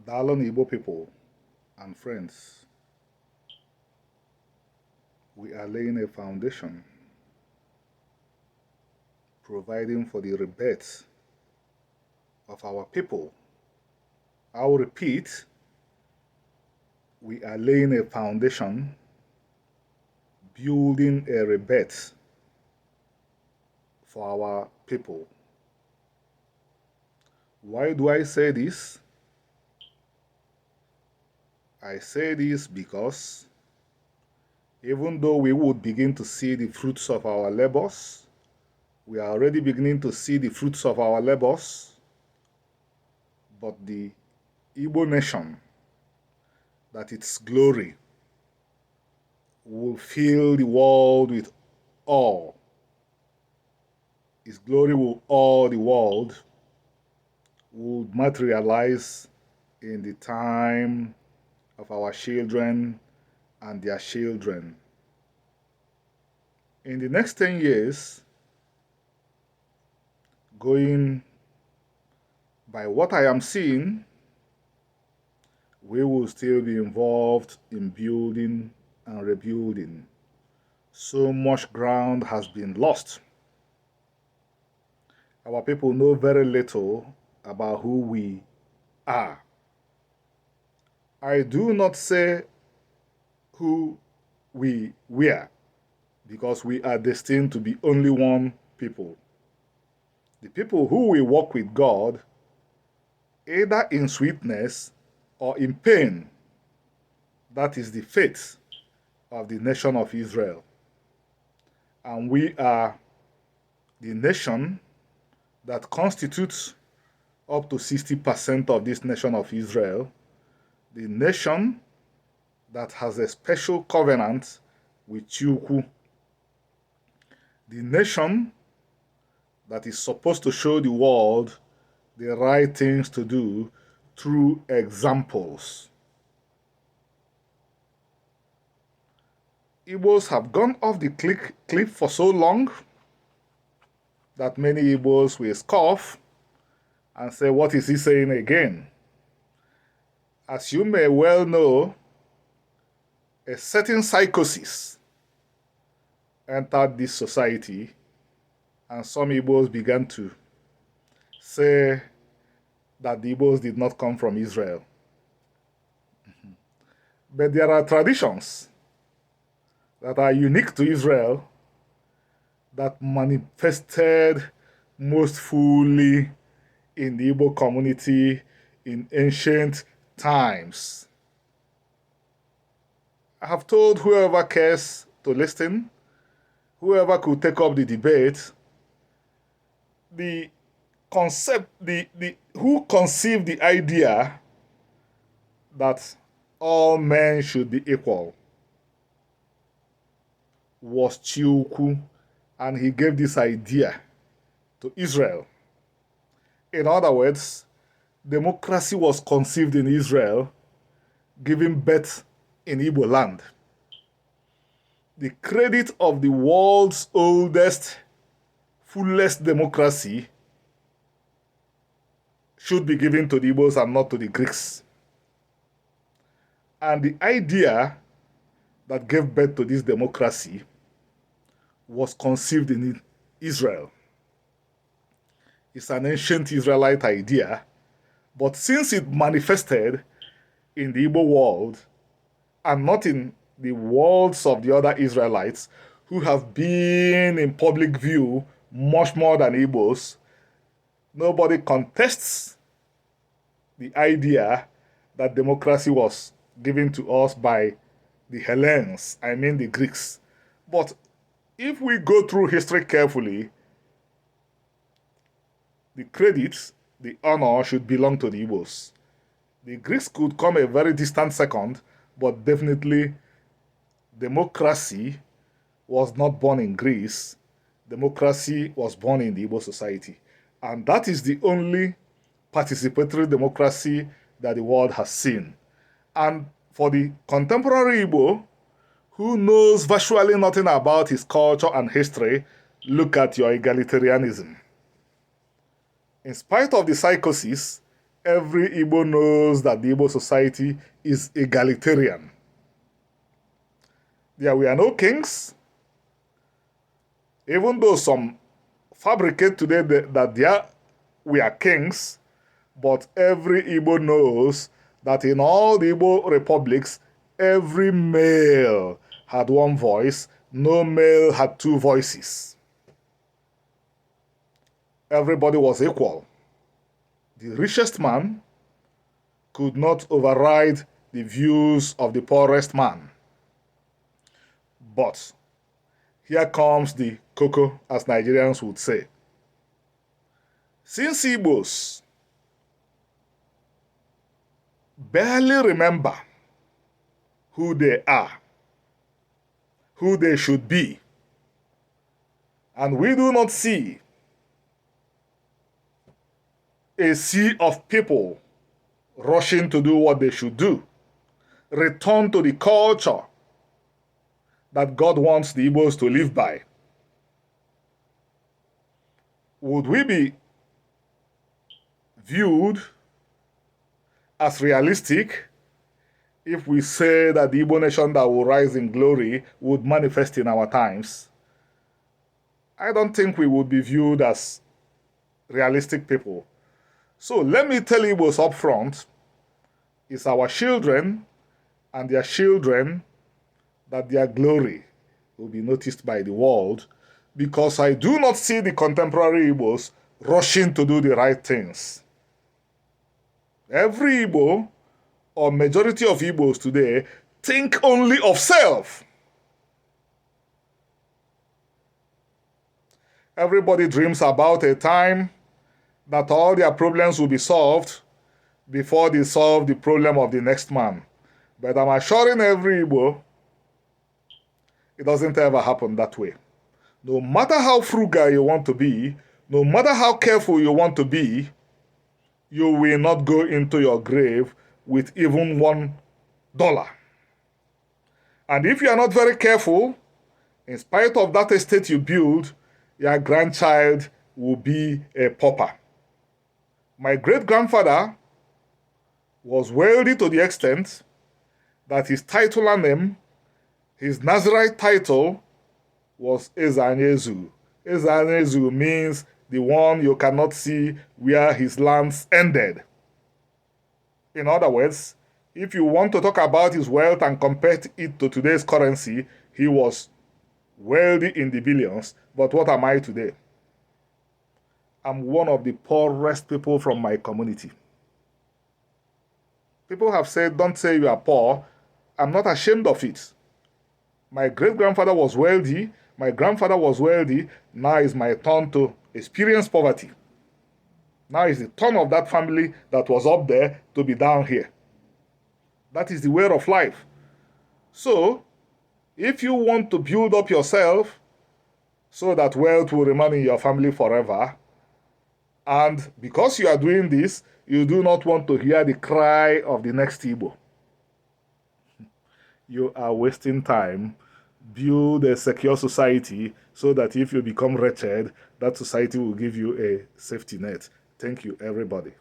Darling Igbo people and friends, we are laying a foundation, providing for the rebirth of our people. I'll repeat, we are laying a foundation, building a rebirth for our people. Why do I say this? I say this because even though we would begin to see the fruits of our labors, we are already beginning to see the fruits of our labors, but the Igbo nation, that its glory will fill the world with awe. Its glory will awe the world, will materialize in the time of our children and their children. In the next 10 years, going by what I am seeing, we will still be involved in building and rebuilding. So much ground has been lost. Our people know very little about who we are. I do not say who we were, because we are destined to be only one people. The people who will walk with God, either in sweetness or in pain. That is the fate of the nation of Israel. And we are the nation that constitutes up to 60% of this nation of Israel, the nation that has a special covenant with Chukwu, the nation that is supposed to show the world the right things to do through examples. Igbos have gone off the cliff for so long that many Igbos will scoff and say, what is he saying again? As you may well know, a certain psychosis entered this society, and some Igbos began to say that the Igbos did not come from Israel. But there are traditions that are unique to Israel that manifested most fully in the Igbo community in ancient times. I have told whoever cares to listen, whoever could take up the debate, the concept, who conceived the idea that all men should be equal was Chukwu, and he gave this idea to Israel. In other words, democracy was conceived in Israel, giving birth in Igbo land. The credit of the world's oldest, fullest democracy should be given to the Igbos and not to the Greeks. And the idea that gave birth to this democracy was conceived in Israel. It's an ancient Israelite idea, but since it manifested in the Igbo world and not in the worlds of the other Israelites who have been in public view much more than Igbos, nobody contests the idea that democracy was given to us by the Hellenes, I mean the Greeks. But if we go through history carefully, the credit, the honor should belong to the Igbos. The Greeks could come a very distant second, but definitely democracy was not born in Greece. Democracy was born in the Igbo society. And that is the only participatory democracy that the world has seen. And for the contemporary Igbo, who knows virtually nothing about his culture and history, look at your egalitarianism. In spite of the psychosis, every Igbo knows that the Igbo society is egalitarian. There were no kings, even though some fabricate today that there were kings, but every Igbo knows that in all the Igbo republics, every male had one voice, no male had two voices. Everybody was equal. The richest man could not override the views of the poorest man. But here comes the cocoa, as Nigerians would say. Since Igbos barely remember who they are, who they should be, and we do not see a sea of people rushing to do what they should do, return to the culture that God wants the Igbos to live by, would we be viewed as realistic if we say that the Igbo nation that will rise in glory would manifest in our times? I don't think we would be viewed as realistic people. So let me tell Igbos up front, it's our children and their children that their glory will be noticed by the world, because I do not see the contemporary Igbos rushing to do the right things. Every Igbo, or majority of Igbos today, think only of self. Everybody dreams about a time that all their problems will be solved before they solve the problem of the next man. But I'm assuring every Igbo, it doesn't ever happen that way. No matter how frugal you want to be, no matter how careful you want to be, you will not go into your grave with even $1. And if you are not very careful, in spite of that estate you build, your grandchild will be a pauper. My great-grandfather was wealthy to the extent that his titular name, his Nazarite title, was Ezanyezu. Ezanyezu means the one you cannot see where his lands ended. In other words, if you want to talk about his wealth and compare it to today's currency, he was wealthy in the billions. But what am I today? I'm one of the poorest people from my community. People have said, don't say you are poor. I'm not ashamed of it. My great-grandfather was wealthy. My grandfather was wealthy. Now it's my turn to experience poverty. Now it's the turn of that family that was up there to be down here. That is the way of life. So, if you want to build up yourself so that wealth will remain in your family forever, and because you are doing this, you do not want to hear the cry of the next Igbo, you are wasting time. Build a secure society so that if you become wretched, that society will give you a safety net. Thank you, everybody.